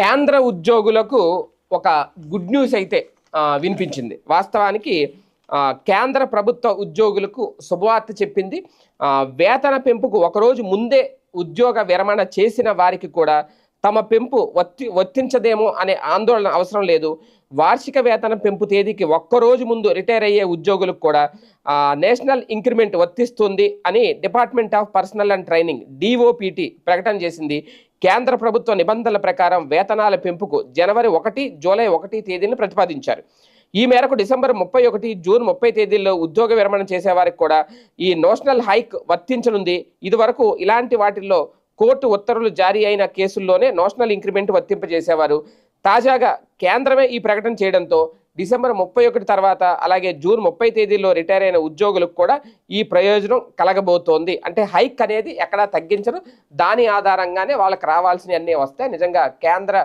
కేంద్ర ఉద్యోగులకు ఒక గుడ్ న్యూస్ అయితే వినిపించింది. వాస్తవానికి కేంద్ర ప్రభుత్వ ఉద్యోగులకు శుభవార్త చెప్పింది. వేతన పెంపుకు ఒకరోజు ముందే ఉద్యోగ విరమణ చేసిన వారికి కూడా తమ పెంపు వర్తించదేమో అనే ఆందోళన అవసరం లేదు. వార్షిక వేతన పెంపు తేదీకి ఒక్కరోజు ముందు రిటైర్ అయ్యే ఉద్యోగులకు కూడా నేషనల్ ఇంక్రిమెంట్ వర్తిస్తుంది అని department of personal and training DoPT ప్రకటన చేసింది. కేంద్ర ప్రభుత్వ నిబంధనల ప్రకారం వేతనాల పెంపుకు జనవరి 1, జూలై 1 తేదీలను ప్రతిపాదించారు. ఈ మేరకు డిసెంబర్ 31, జూన్ 30 తేదీల్లో ఉద్యోగ విరమణ చేసేవారికి కూడా ఈ నేషనల్ హైక్ వర్తించనుంది. ఇదివరకు ఇలాంటి వాటిల్లో కోర్టు ఉత్తర్వులు జారీ అయిన కేసుల్లోనే నేషనల్ ఇంక్రిమెంట్ వర్తింపజేసేవారు. తాజాగా కేంద్రమే ఈ ప్రకటన చేయడంతో డిసెంబర్ 31 తర్వాత అలాగే జూన్ 30 తేదీల్లో రిటైర్ అయిన ఉద్యోగులకు కూడా ఈ ప్రయోజనం కలగబోతోంది. అంటే హైక్ అనేది ఎక్కడా తగ్గించరు, దాని ఆధారంగానే వాళ్ళకి రావాల్సినవి అన్నీ వస్తాయి. నిజంగా కేంద్ర